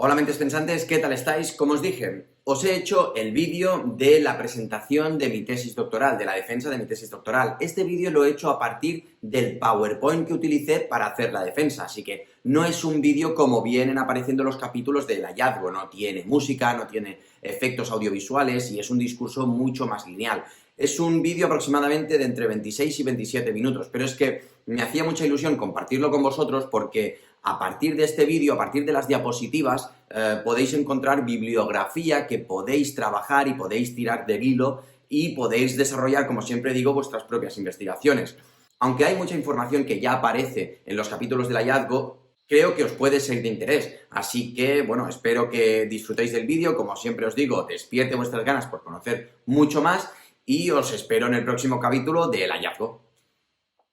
Hola mentes pensantes, ¿qué tal estáis? Como os dije, os he hecho el vídeo de la presentación de mi tesis doctoral, de la defensa de mi tesis doctoral. Este vídeo lo he hecho a partir del PowerPoint que utilicé para hacer la defensa, así que no es un vídeo como vienen apareciendo los capítulos del hallazgo, no tiene música, no tiene efectos audiovisuales y es un discurso mucho más lineal. Es un vídeo aproximadamente de entre 26 y 27 minutos, pero es que me hacía mucha ilusión compartirlo con vosotros porque a partir de este vídeo, a partir de las diapositivas, podéis encontrar bibliografía que podéis trabajar y podéis tirar del hilo y podéis desarrollar, como siempre digo, vuestras propias investigaciones. Aunque hay mucha información que ya aparece en los capítulos del hallazgo, creo que os puede ser de interés. Así que, bueno, espero que disfrutéis del vídeo. Como siempre os digo, despierte vuestras ganas por conocer mucho más y os espero en el próximo capítulo del hallazgo.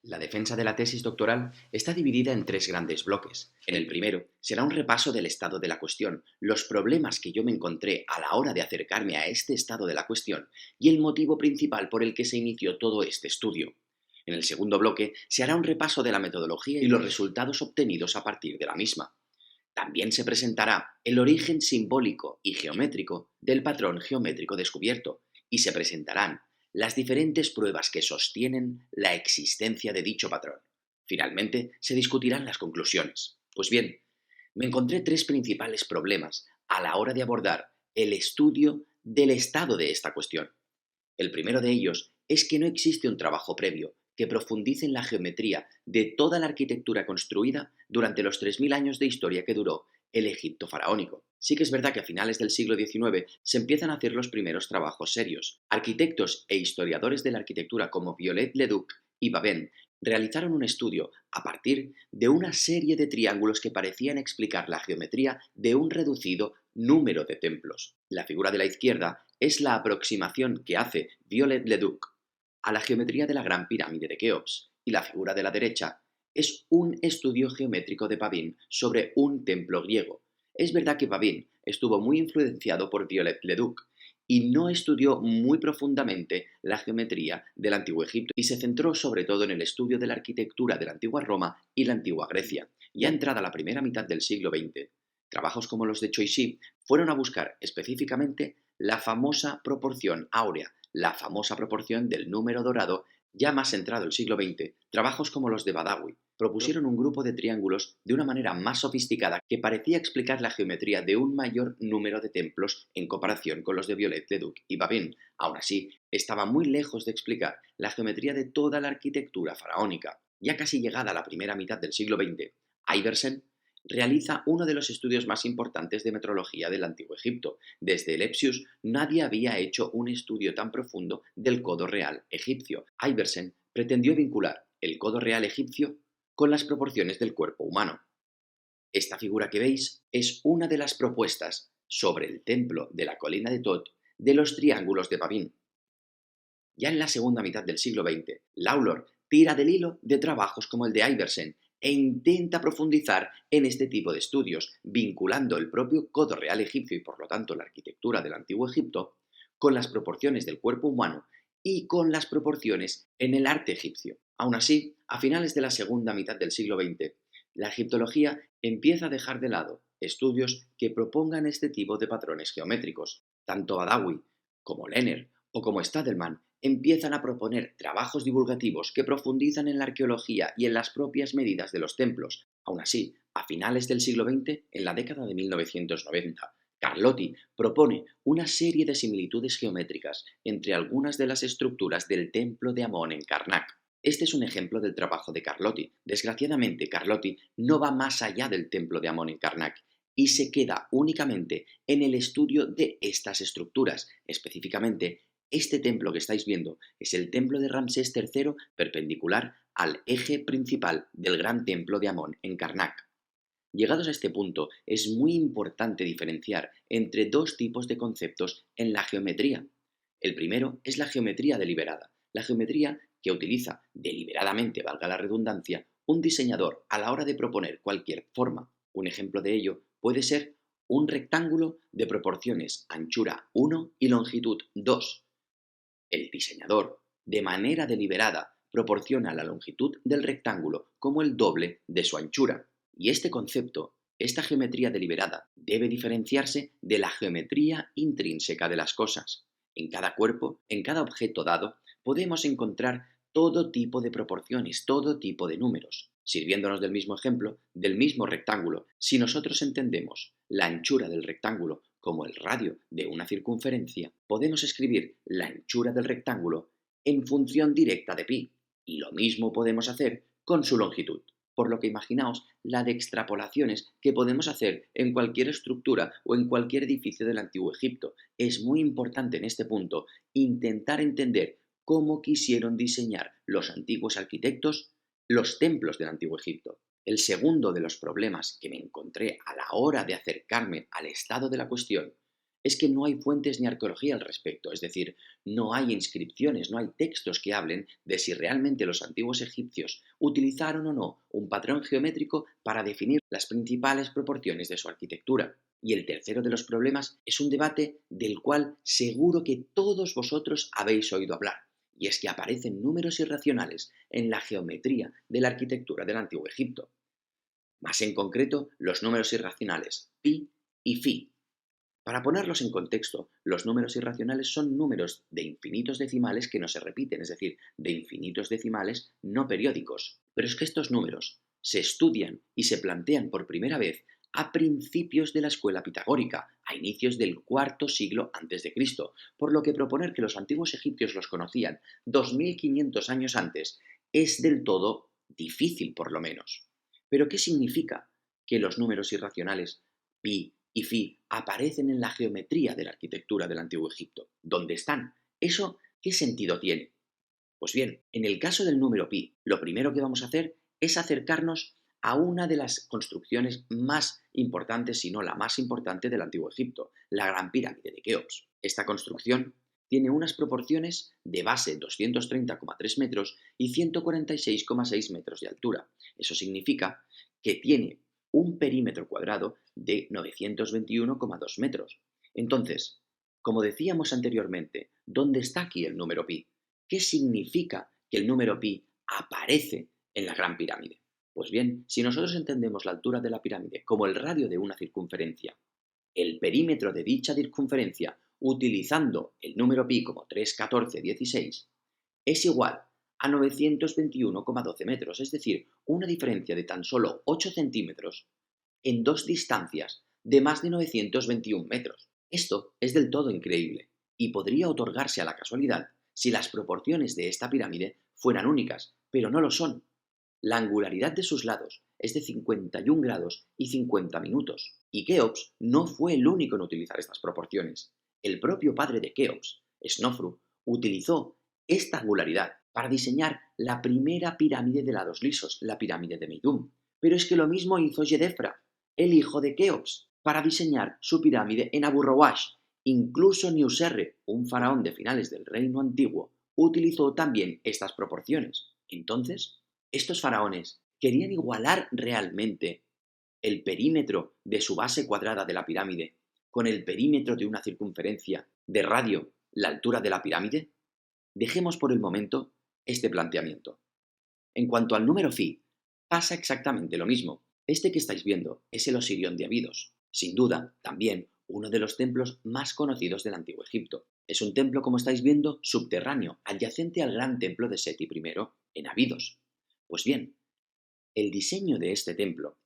La defensa de la tesis doctoral está dividida en tres grandes bloques. En el primero será un repaso del estado de la cuestión, los problemas que yo me encontré a la hora de acercarme a este estado de la cuestión y el motivo principal por el que se inició todo este estudio. En el segundo bloque se hará un repaso de la metodología y los resultados obtenidos a partir de la misma. También se presentará el origen simbólico y geométrico del patrón geométrico descubierto y se presentarán las diferentes pruebas que sostienen la existencia de dicho patrón. Finalmente, se discutirán las conclusiones. Pues bien, me encontré tres principales problemas a la hora de abordar el estudio del estado de esta cuestión. El primero de ellos es que no existe un trabajo previo que profundice en la geometría de toda la arquitectura construida durante los 3000 años de historia que duró el Egipto faraónico. Sí que es verdad que a finales del siglo XIX se empiezan a hacer los primeros trabajos serios. Arquitectos e historiadores de la arquitectura como Viollet-le-Duc y Babin realizaron un estudio a partir de una serie de triángulos que parecían explicar la geometría de un reducido número de templos. La figura de la izquierda es la aproximación que hace Viollet-le-Duc a la geometría de la Gran Pirámide de Keops, y la figura de la derecha es un estudio geométrico de Pavin sobre un templo griego. Es verdad que Pavin estuvo muy influenciado por Viollet-le-Duc y no estudió muy profundamente la geometría del Antiguo Egipto y se centró sobre todo en el estudio de la arquitectura de la antigua Roma y la antigua Grecia. Ya entrada la primera mitad del siglo XX, trabajos como los de Choisy fueron a buscar específicamente la famosa proporción áurea, la famosa proporción del número dorado. Ya más entrado el siglo XX, trabajos como los de Badawi propusieron un grupo de triángulos de una manera más sofisticada que parecía explicar la geometría de un mayor número de templos en comparación con los de Viollet-le-Duc y Babin. Aún así, estaba muy lejos de explicar la geometría de toda la arquitectura faraónica. Ya casi llegada a la primera mitad del siglo XX, Iversen realiza uno de los estudios más importantes de metrología del Antiguo Egipto. Desde Lepsius nadie había hecho un estudio tan profundo del codo real egipcio. Iversen pretendió vincular el codo real egipcio con las proporciones del cuerpo humano. Esta figura que veis es una de las propuestas sobre el templo de la colina de Tot de los triángulos de Pavin. Ya en la segunda mitad del siglo XX, Lawlor tira del hilo de trabajos como el de Iversen e intenta profundizar en este tipo de estudios, vinculando el propio codo real egipcio y por lo tanto la arquitectura del Antiguo Egipto con las proporciones del cuerpo humano y con las proporciones en el arte egipcio. Aún así, a finales de la segunda mitad del siglo XX, la egiptología empieza a dejar de lado estudios que propongan este tipo de patrones geométricos. Tanto Badawi como Lehner o como Stadelman empiezan a proponer trabajos divulgativos que profundizan en la arqueología y en las propias medidas de los templos. Aún así, a finales del siglo XX, en la década de 1990, Carlotti propone una serie de similitudes geométricas entre algunas de las estructuras del templo de Amón en Karnak. Este es un ejemplo del trabajo de Carlotti. Desgraciadamente, Carlotti no va más allá del templo de Amón en Karnak y se queda únicamente en el estudio de estas estructuras, específicamente este templo que estáis viendo es el templo de Ramsés III perpendicular al eje principal del gran templo de Amón en Karnak. Llegados a este punto, es muy importante diferenciar entre dos tipos de conceptos en la geometría. El primero es la geometría deliberada, la geometría que utiliza deliberadamente, valga la redundancia, un diseñador a la hora de proponer cualquier forma. Un ejemplo de ello puede ser un rectángulo de proporciones anchura 1 y longitud 2. El diseñador, de manera deliberada, proporciona la longitud del rectángulo como el doble de su anchura. Y este concepto Esta geometría deliberada debe diferenciarse de la geometría intrínseca de las cosas. En cada cuerpo, en cada objeto dado, podemos encontrar todo tipo de proporciones, todo tipo de números. Sirviéndonos del mismo ejemplo, del mismo rectángulo, si nosotros entendemos la anchura del rectángulo como el radio de una circunferencia, podemos escribir la anchura del rectángulo en función directa de pi, y lo mismo podemos hacer con su longitud. Por lo que imaginaos la de extrapolaciones que podemos hacer en cualquier estructura o en cualquier edificio del Antiguo Egipto. Es muy importante en este punto intentar entender cómo quisieron diseñar los antiguos arquitectos los templos del Antiguo Egipto. El segundo de los problemas que me encontré a la hora de acercarme al estado de la cuestión es que no hay fuentes ni arqueología al respecto, es decir, no hay inscripciones, no hay textos que hablen de si realmente los antiguos egipcios utilizaron o no un patrón geométrico para definir las principales proporciones de su arquitectura. Y el tercero de los problemas es un debate del cual seguro que todos vosotros habéis oído hablar, y es que aparecen números irracionales en la geometría de la arquitectura del Antiguo Egipto. Más en concreto, los números irracionales pi y phi. Para ponerlos en contexto, los números irracionales son números de infinitos decimales que no se repiten, es decir, de infinitos decimales no periódicos. Pero es que estos números se estudian y se plantean por primera vez a principios de la escuela pitagórica, a inicios del IV siglo a.C., por lo que proponer que los antiguos egipcios los conocían 2500 años antes es del todo difícil, por lo menos. ¿Pero qué significa que los números irracionales pi y phi aparecen en la geometría de la arquitectura del Antiguo Egipto? ¿Dónde están? ¿Eso qué sentido tiene? Pues bien, en el caso del número pi, lo primero que vamos a hacer es acercarnos a una de las construcciones más importantes, si no la más importante del Antiguo Egipto, la Gran Pirámide de Keops. Esta construcción tiene unas proporciones de base 230,3 metros y 146,6 metros de altura. Eso significa que tiene un perímetro cuadrado de 921,2 metros. Entonces, como decíamos anteriormente, ¿dónde está aquí el número pi? ¿Qué significa que el número pi aparece en la Gran Pirámide? Pues bien, si nosotros entendemos la altura de la pirámide como el radio de una circunferencia, el perímetro de dicha circunferencia, utilizando el número pi como 3, 14, 16, es igual a 921,12 metros, es decir, una diferencia de tan solo 8 centímetros en dos distancias de más de 921 metros. Esto es del todo increíble y podría otorgarse a la casualidad si las proporciones de esta pirámide fueran únicas, pero no lo son. La angularidad de sus lados es de 51 grados y 50 minutos, y Keops no fue el único en utilizar estas proporciones. El propio padre de Keops, Snofru, utilizó esta angularidad para diseñar la primera pirámide de lados lisos, la pirámide de Meidum. Pero es que lo mismo hizo Gedefra, el hijo de Keops, para diseñar su pirámide en Abu Roash. Incluso Niuserre, un faraón de finales del Reino Antiguo, utilizó también estas proporciones. Entonces, estos faraones querían igualar realmente el perímetro de su base cuadrada de la pirámide con el perímetro de una circunferencia de radio, la altura de la pirámide. Dejemos por el momento este planteamiento. En cuanto al número phi, pasa exactamente lo mismo. Este que estáis viendo es el Osirión de Abidos, sin duda también uno de los templos más conocidos del Antiguo Egipto. Es un templo, como estáis viendo, subterráneo, adyacente al gran templo de Seti I en Abidos. Pues bien, el diseño de este templo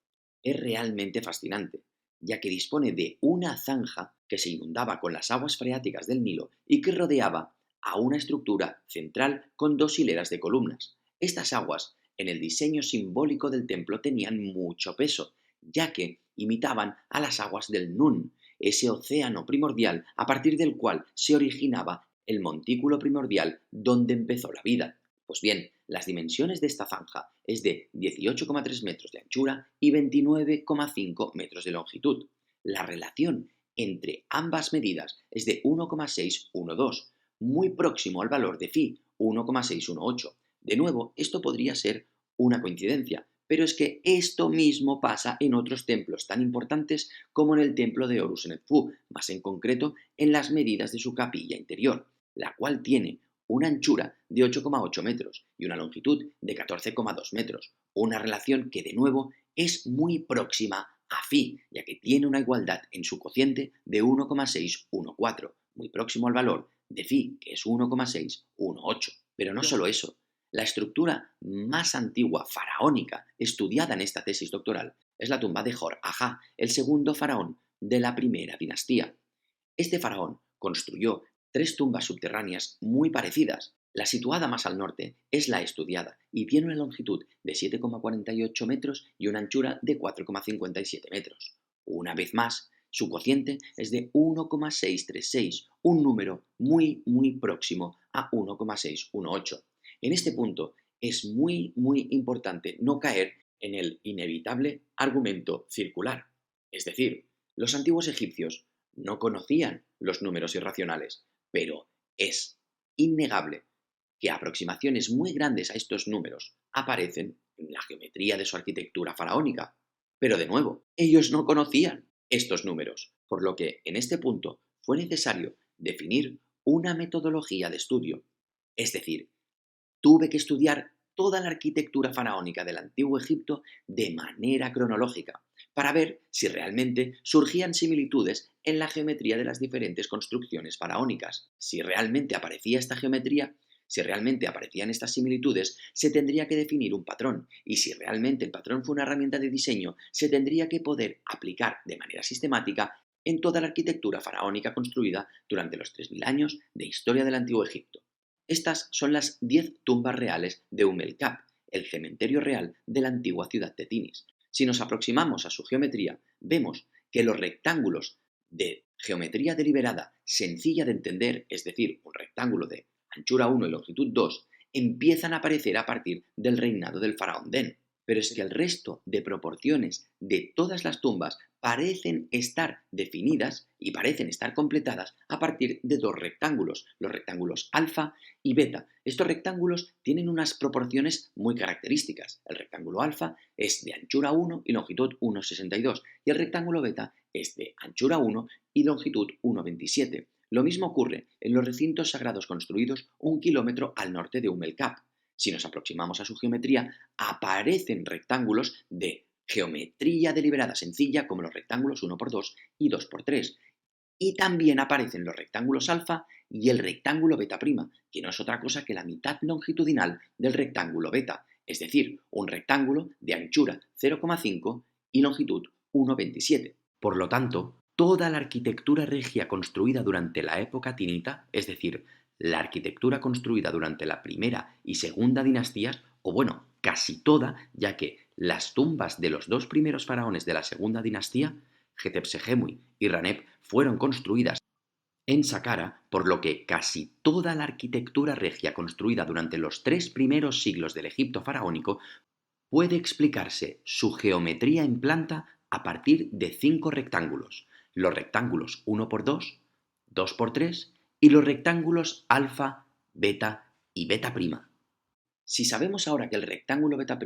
es realmente fascinante, ya que dispone de una zanja que se inundaba con las aguas freáticas del Nilo y que rodeaba a una estructura central con dos hileras de columnas. Estas aguas, en el diseño simbólico del templo, tenían mucho peso, ya que imitaban a las aguas del Nun, ese océano primordial a partir del cual se originaba el montículo primordial donde empezó la vida. Pues bien, las dimensiones de esta zanja es de 18,3 metros de anchura y 29,5 metros de longitud. La relación entre ambas medidas es de 1,612, muy próximo al valor de phi, 1,618. De nuevo, esto podría ser una coincidencia, pero es que esto mismo pasa en otros templos tan importantes como en el templo de Horus en Edfu, más en concreto en las medidas de su capilla interior, la cual tiene una anchura de 8,8 metros y una longitud de 14,2 metros, una relación que de nuevo es muy próxima a phi, ya que tiene una igualdad en su cociente de 1,614, muy próximo al valor de phi, que es 1,618. Pero no solo eso, la estructura más antigua faraónica estudiada en esta tesis doctoral es la tumba de Hor-Ajá, el segundo faraón de la primera dinastía. Este faraón construyó 3 tumbas subterráneas muy parecidas. La situada más al norte es la estudiada y tiene una longitud de 7,48 metros y una anchura de 4,57 metros. Una vez más, su cociente es de 1,636, un número muy próximo a 1,618. En este punto es muy importante no caer en el inevitable argumento circular. Es decir, los antiguos egipcios no conocían los números irracionales, pero es innegable que aproximaciones muy grandes a estos números aparecen en la geometría de su arquitectura faraónica. Pero de nuevo, ellos no conocían estos números, por lo que en este punto fue necesario definir una metodología de estudio. Es decir, tuve que estudiar toda la arquitectura faraónica del Antiguo Egipto de manera cronológica, para ver si realmente surgían similitudes en la geometría de las diferentes construcciones faraónicas. Si realmente aparecía esta geometría, si realmente aparecían estas similitudes, se tendría que definir un patrón, y si realmente el patrón fue una herramienta de diseño, se tendría que poder aplicar de manera sistemática en toda la arquitectura faraónica construida durante los 3000 años de historia del Antiguo Egipto. Estas son las 10 tumbas reales de Kap, el cementerio real de la antigua ciudad de Tinis. Si nos aproximamos a su geometría, vemos que los rectángulos de geometría deliberada sencilla de entender, es decir, un rectángulo de anchura 1 y longitud 2, empiezan a aparecer a partir del reinado del faraón Den. Pero es que el resto de proporciones de todas las tumbas parecen estar definidas y parecen estar completadas a partir de 2 rectángulos, los rectángulos alfa y beta. Estos rectángulos tienen unas proporciones muy características. El rectángulo alfa es de anchura 1 y longitud 1,62 y el rectángulo beta es de anchura 1 y longitud 1,27. Lo mismo ocurre en los recintos sagrados construidos 1 kilómetro al norte de Kap. Si nos aproximamos a su geometría, aparecen rectángulos de geometría deliberada sencilla como los rectángulos 1×2 y 2×3. Y también aparecen los rectángulos alfa y el rectángulo beta', que no es otra cosa que la mitad longitudinal del rectángulo beta, es decir, un rectángulo de anchura 0,5 y longitud 1,27. Por lo tanto, toda la arquitectura regia construida durante la época tinita, es decir, la arquitectura construida durante la primera y segunda dinastías, o bueno, casi toda, ya que las tumbas de los 2 primeros faraones de la segunda dinastía, Hetepsegemui y Ranep, fueron construidas en Saqqara, por lo que casi toda la arquitectura regia construida durante los 3 primeros siglos del Egipto faraónico puede explicarse su geometría en planta a partir de 5 rectángulos, los rectángulos 1×2, 2×3 y los rectángulos alfa, beta y beta'. Si sabemos ahora que el rectángulo beta'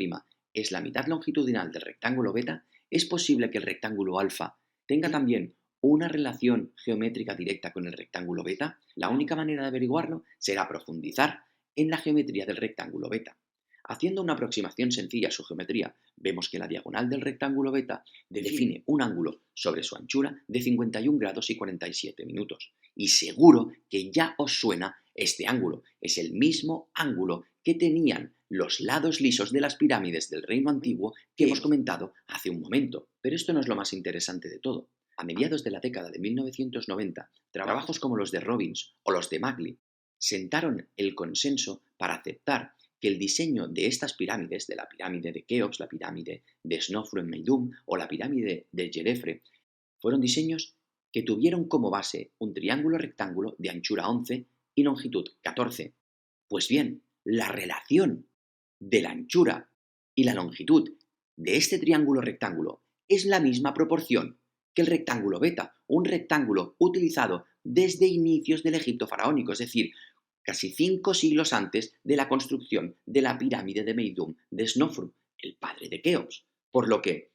es la mitad longitudinal del rectángulo beta, es posible que el rectángulo alfa tenga también una relación geométrica directa con el rectángulo beta. La única manera de averiguarlo será profundizar en la geometría del rectángulo beta. Haciendo una aproximación sencilla a su geometría, vemos que la diagonal del rectángulo beta define un ángulo sobre su anchura de 51 grados y 47 minutos. Y seguro que ya os suena este ángulo. Es el mismo ángulo que tenían los lados lisos de las pirámides del Reino Antiguo que hemos comentado hace un momento. Pero esto no es lo más interesante de todo. A mediados de la década de 1990, trabajos como los de Robbins o los de Magli sentaron el consenso para aceptar que el diseño de estas pirámides, de la pirámide de Keops, la pirámide de Snofru en Meidum o la pirámide de Djedefre, fueron diseños que tuvieron como base un triángulo rectángulo de anchura 11 y longitud 14. Pues bien, la relación de la anchura y la longitud de este triángulo rectángulo es la misma proporción que el rectángulo beta, un rectángulo utilizado desde inicios del Egipto faraónico, es decir, casi 5 siglos antes de la construcción de la pirámide de Meidum de Snofru, el padre de Keops. Por lo que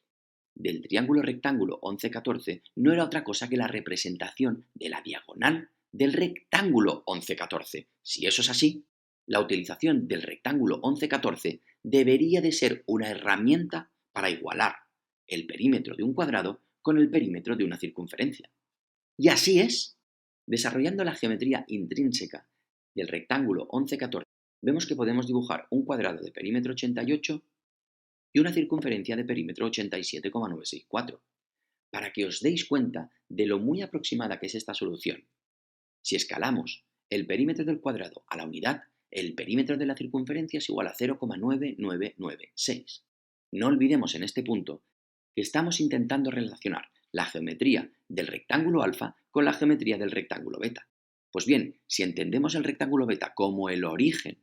del triángulo rectángulo 11-14 no era otra cosa que la representación de la diagonal del rectángulo 11-14. Si eso es así, la utilización del rectángulo 11-14 debería de ser una herramienta para igualar el perímetro de un cuadrado con el perímetro de una circunferencia. Y así es. Desarrollando la geometría intrínseca del rectángulo 11-14, vemos que podemos dibujar un cuadrado de perímetro 88 y una circunferencia de perímetro 87,964, para que os deis cuenta de lo muy aproximada que es esta solución. Si escalamos el perímetro del cuadrado a la unidad, el perímetro de la circunferencia es igual a 0,9996. No olvidemos en este punto que estamos intentando relacionar la geometría del rectángulo alfa con la geometría del rectángulo beta. Pues bien, si entendemos el rectángulo beta como el origen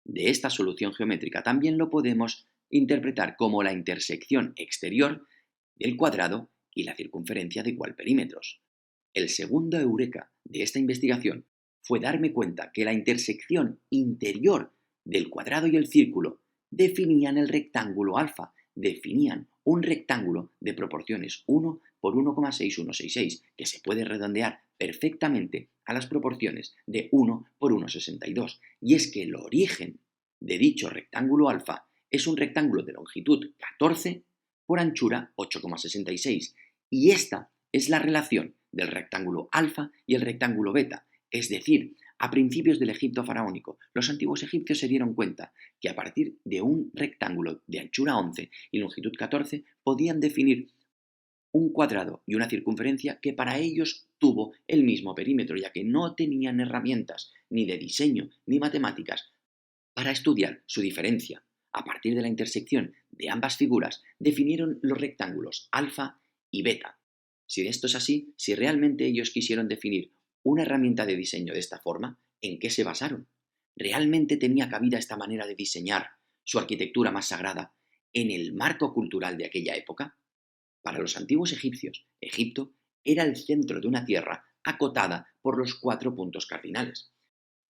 de esta solución geométrica, también lo podemos interpretar como la intersección exterior del cuadrado y la circunferencia de igual perímetros. El segundo eureka de esta investigación fue darme cuenta que la intersección interior del cuadrado y el círculo definían el rectángulo alfa, definían un rectángulo de proporciones 1 por 1,6166, que se puede redondear perfectamente a las proporciones de 1 por 1,62. Y es que el origen de dicho rectángulo alfa es un rectángulo de longitud 14 por anchura 8,66. Y esta es la relación del rectángulo alfa y el rectángulo beta. Es decir, a principios del Egipto faraónico, los antiguos egipcios se dieron cuenta que a partir de un rectángulo de anchura 11 y longitud 14 podían definir un cuadrado y una circunferencia que para ellos tuvo el mismo perímetro, ya que no tenían herramientas ni de diseño ni matemáticas para estudiar su diferencia. A partir de la intersección de ambas figuras definieron los rectángulos alfa y beta. Si esto es así, si realmente ellos quisieron definir una herramienta de diseño de esta forma, ¿en qué se basaron? ¿Realmente tenía cabida esta manera de diseñar su arquitectura más sagrada en el marco cultural de aquella época? Para los antiguos egipcios, Egipto era el centro de una tierra acotada por los 4 puntos cardinales.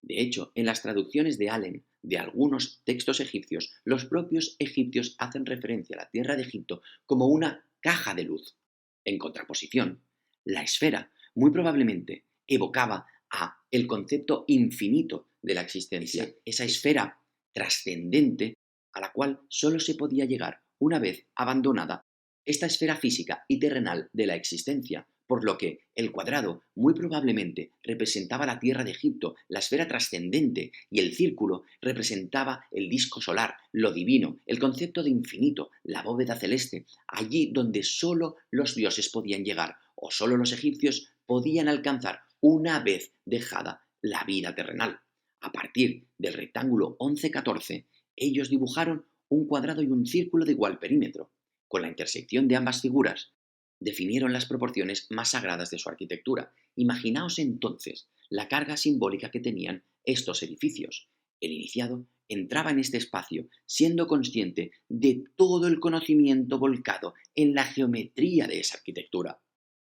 De hecho, en las traducciones de Allen de algunos textos egipcios, los propios egipcios hacen referencia a la tierra de Egipto como una caja de luz. En contraposición, la esfera muy probablemente evocaba a el concepto infinito de la existencia, esa esfera trascendente a la cual solo se podía llegar una vez abandonada esta esfera física y terrenal de la existencia, por lo que el cuadrado muy probablemente representaba la tierra de Egipto, la esfera trascendente, y el círculo representaba el disco solar, lo divino, el concepto de infinito, la bóveda celeste, allí donde solo los dioses podían llegar, o solo los egipcios podían alcanzar una vez dejada la vida terrenal. A partir del rectángulo 11-14, ellos dibujaron un cuadrado y un círculo de igual perímetro. Con la intersección de ambas figuras, definieron las proporciones más sagradas de su arquitectura. Imaginaos entonces la carga simbólica que tenían estos edificios. El iniciado entraba en este espacio siendo consciente de todo el conocimiento volcado en la geometría de esa arquitectura.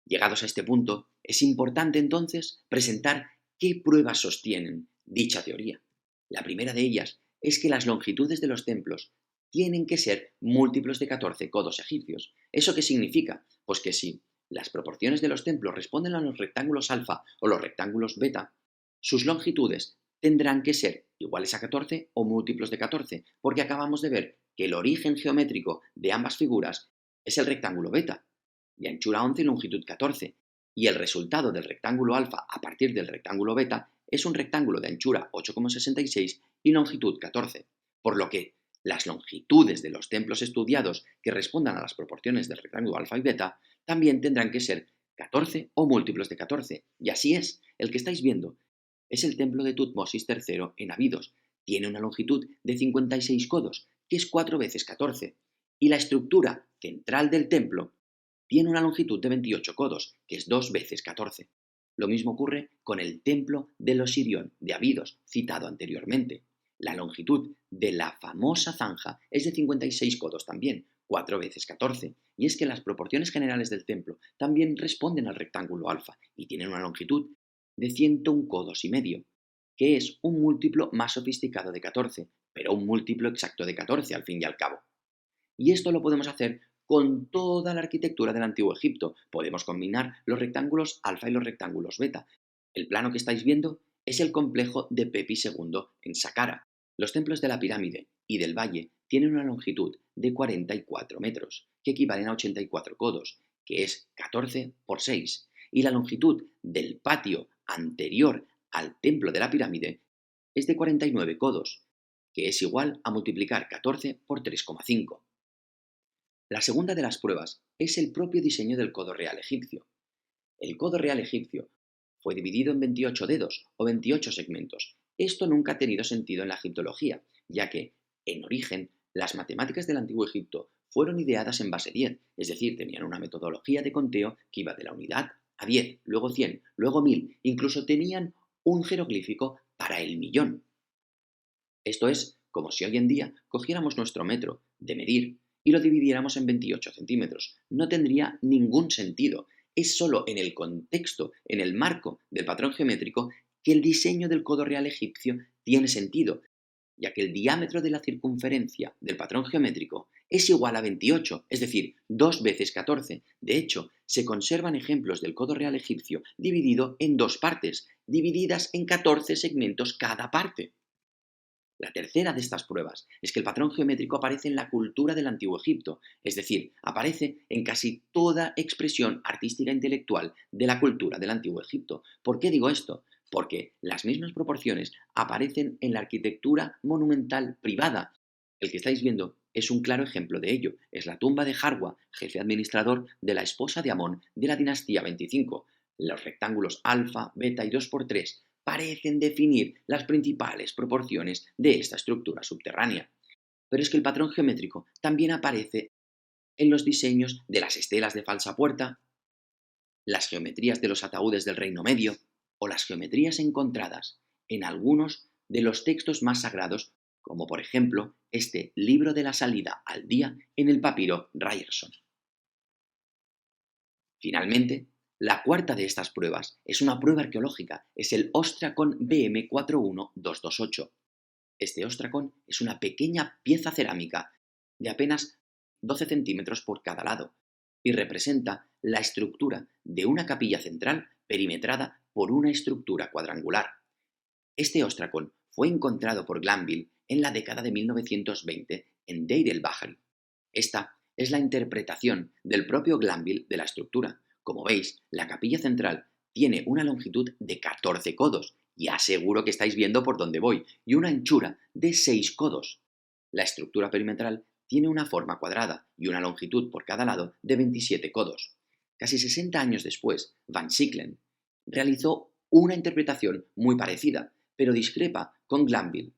Llegados a este punto, es importante entonces presentar qué pruebas sostienen dicha teoría. La primera de ellas es que las longitudes de los templos tienen que ser múltiplos de 14 codos egipcios. ¿Eso qué significa? Pues que si las proporciones de los templos responden a los rectángulos alfa o los rectángulos beta, sus longitudes tendrán que ser iguales a 14 o múltiplos de 14, porque acabamos de ver que el origen geométrico de ambas figuras es el rectángulo beta, de anchura 11 y longitud 14, y el resultado del rectángulo alfa a partir del rectángulo beta es un rectángulo de anchura 8,66 y longitud 14, por lo que las longitudes de los templos estudiados que respondan a las proporciones del rectángulo alfa y beta también tendrán que ser 14 o múltiplos de 14. Y así es, el que estáis viendo es el templo de Tutmosis III en Abidos. Tiene una longitud de 56 codos, que es 4 veces 14. Y la estructura central del templo tiene una longitud de 28 codos, que es 2 veces 14. Lo mismo ocurre con el templo de los Sirión de Abidos, citado anteriormente. La longitud de la famosa zanja es de 56 codos también, 4 veces 14, y es que las proporciones generales del templo también responden al rectángulo alfa y tienen una longitud de 101 codos y medio, que es un múltiplo más sofisticado de 14, pero un múltiplo exacto de 14 al fin y al cabo. Y esto lo podemos hacer con toda la arquitectura del Antiguo Egipto. Podemos combinar los rectángulos alfa y los rectángulos beta. El plano que estáis viendo es el complejo de Pepi II en Saqqara. Los templos de la pirámide y del valle tiene una longitud de 44 metros, que equivalen a 84 codos, que es 14 por 6, y la longitud del patio anterior al templo de la pirámide es de 49 codos, que es igual a multiplicar 14 por 3,5. La segunda de las pruebas es el propio diseño del codo real egipcio. El codo real egipcio fue dividido en 28 dedos o 28 segmentos. Esto nunca ha tenido sentido en la egiptología, ya que, en origen, las matemáticas del antiguo Egipto fueron ideadas en base 10, es decir, tenían una metodología de conteo que iba de la unidad a 10, luego 100, luego 1000, incluso tenían un jeroglífico para el millón. Esto es como si hoy en día cogiéramos nuestro metro de medir y lo dividiéramos en 28 centímetros. No tendría ningún sentido. Es solo en el contexto, en el marco del patrón geométrico, que el diseño del codo real egipcio tiene sentido, ya que el diámetro de la circunferencia del patrón geométrico es igual a 28, es decir, 2 veces 14. De hecho, se conservan ejemplos del codo real egipcio dividido en dos partes, divididas en 14 segmentos cada parte. La tercera de estas pruebas es que el patrón geométrico aparece en la cultura del Antiguo Egipto, es decir, aparece en casi toda expresión artística e intelectual de la cultura del Antiguo Egipto. ¿Por qué digo esto? Porque las mismas proporciones aparecen en la arquitectura monumental privada. El que estáis viendo es un claro ejemplo de ello. Es la tumba de Jarwa, jefe administrador de la esposa de Amón de la dinastía 25. Los rectángulos alfa, beta y 2×3 parecen definir las principales proporciones de esta estructura subterránea. Pero es que el patrón geométrico también aparece en los diseños de las estelas de falsa puerta, las geometrías de los ataúdes del Reino Medio o las geometrías encontradas en algunos de los textos más sagrados, como por ejemplo este libro de la salida al día en el papiro Ryerson. Finalmente, la cuarta de estas pruebas es una prueba arqueológica, es el Ostracon BM41228. Este ostracon es una pequeña pieza cerámica de apenas 12 centímetros por cada lado y representa la estructura de una capilla central perimetrada por una estructura cuadrangular. Este ostracon fue encontrado por Glanville en la década de 1920 en Deir el-Bahari. Esta es la interpretación del propio Glanville de la estructura. Como veis, la capilla central tiene una longitud de 14 codos, y aseguro que estáis viendo por dónde voy, y una anchura de 6 codos. La estructura perimetral tiene una forma cuadrada y una longitud por cada lado de 27 codos. Casi 60 años después, Van Sicklen realizó una interpretación muy parecida, pero discrepa con Glanville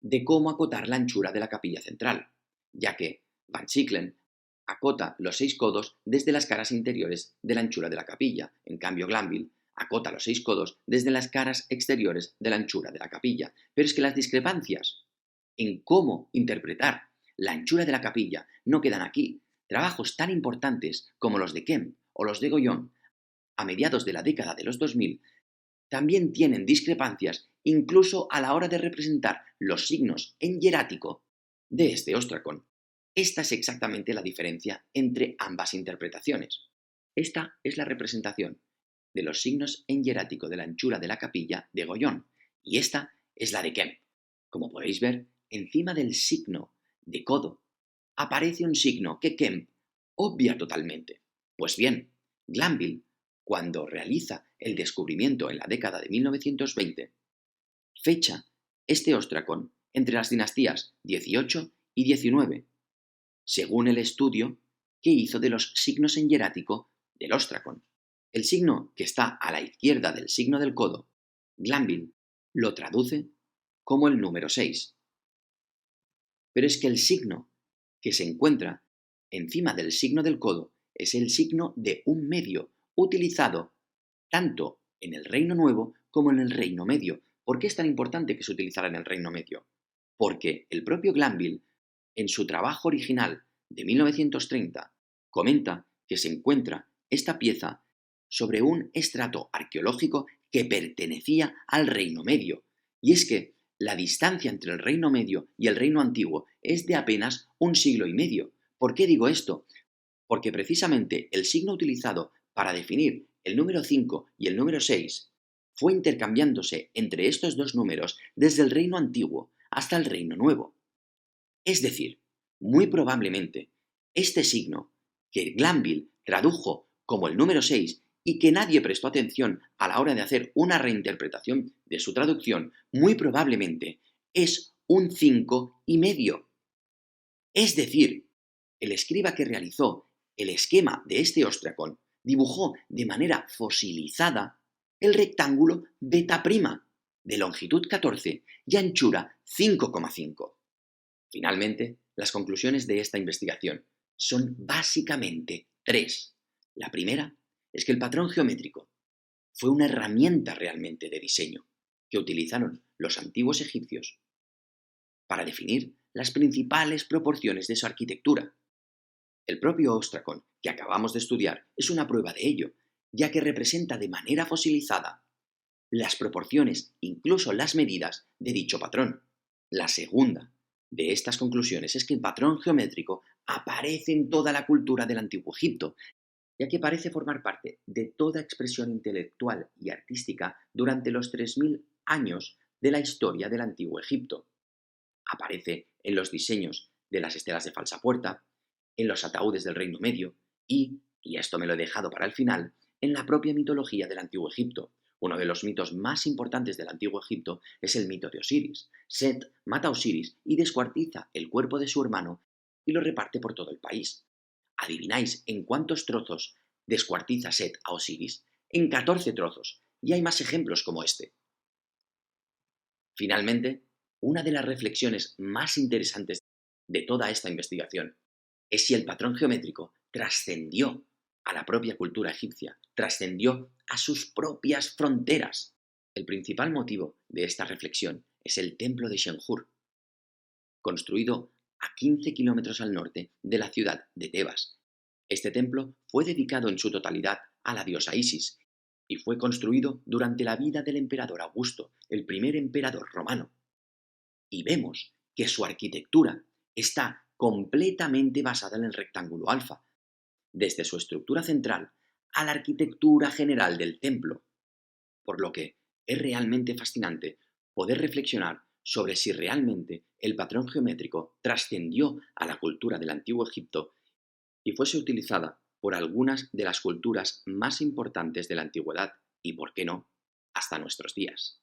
de cómo acotar la anchura de la capilla central, ya que Van Sicklen acota los 6 codos desde las caras interiores de la anchura de la capilla. En cambio, Glanville acota los 6 codos desde las caras exteriores de la anchura de la capilla. Pero es que las discrepancias en cómo interpretar la anchura de la capilla no quedan aquí. Trabajos tan importantes como los de Kemp o los de Goyon a mediados de la década de los 2000 también tienen discrepancias incluso a la hora de representar los signos en hierático de este ostracon. Esta es exactamente la diferencia entre ambas interpretaciones. Esta es la representación de los signos en hierático de la anchura de la capilla de Goyon y esta es la de Kemp. Como podéis ver, encima del signo de codo aparece un signo que Kemp obvia totalmente. Pues bien, Glanville, cuando realiza el descubrimiento en la década de 1920, fecha este ostracon entre las dinastías 18 y 19, según el estudio que hizo de los signos en hierático del ostracon. El signo que está a la izquierda del signo del codo, Glanville lo traduce como el número 6. Pero es que el signo que se encuentra encima del signo del codo es el signo de un medio, utilizado tanto en el Reino Nuevo como en el Reino Medio. ¿Por qué es tan importante que se utilizara en el Reino Medio? Porque el propio Glanville, en su trabajo original de 1930, comenta que se encuentra esta pieza sobre un estrato arqueológico que pertenecía al Reino Medio. Y es que la distancia entre el Reino Medio y el Reino Antiguo es de apenas 1,5 siglos. ¿Por qué digo esto? Porque precisamente el signo utilizado para definir el número 5 y el número 6 fue intercambiándose entre estos dos números desde el Reino Antiguo hasta el Reino Nuevo. Es decir, Muy probablemente, este signo, que Glanville tradujo como el número 6 y que nadie prestó atención a la hora de hacer una reinterpretación de su traducción, muy probablemente es un 5,5. Es decir, el escriba que realizó el esquema de este ostracón dibujó de manera fosilizada el rectángulo beta prima de longitud 14 y anchura 5,5. Finalmente, las conclusiones de esta investigación son básicamente tres. La primera es que el patrón geométrico fue una herramienta realmente de diseño que utilizaron los antiguos egipcios para definir las principales proporciones de su arquitectura. El propio ostracón que acabamos de estudiar es una prueba de ello, ya que representa de manera fosilizada las proporciones, incluso las medidas de dicho patrón. La segunda de estas conclusiones es que el patrón geométrico aparece en toda la cultura del Antiguo Egipto, ya que parece formar parte de toda expresión intelectual y artística durante los 3000 años de la historia del Antiguo Egipto. Aparece en los diseños de las estelas de falsa puerta, en los ataúdes del Reino Medio y esto me lo he dejado para el final, en la propia mitología del Antiguo Egipto. Uno de los mitos más importantes del Antiguo Egipto es el mito de Osiris. Set mata a Osiris y descuartiza el cuerpo de su hermano y lo reparte por todo el país. ¿Adivináis en cuántos trozos descuartiza Set a Osiris? En 14 trozos, y hay más ejemplos como este. Finalmente, una de las reflexiones más interesantes de toda esta investigación es si el patrón geométrico trascendió a la propia cultura egipcia, trascendió a sus propias fronteras. El principal motivo de esta reflexión es el templo de Shenhur, construido a 15 kilómetros al norte de la ciudad de Tebas. Este templo fue dedicado en su totalidad a la diosa Isis y fue construido durante la vida del emperador Augusto, el primer emperador romano. Y vemos que su arquitectura está completamente basada en el rectángulo alfa, desde su estructura central a la arquitectura general del templo, por lo que es realmente fascinante poder reflexionar sobre si realmente el patrón geométrico trascendió a la cultura del Antiguo Egipto y fuese utilizada por algunas de las culturas más importantes de la antigüedad y, por qué no, hasta nuestros días.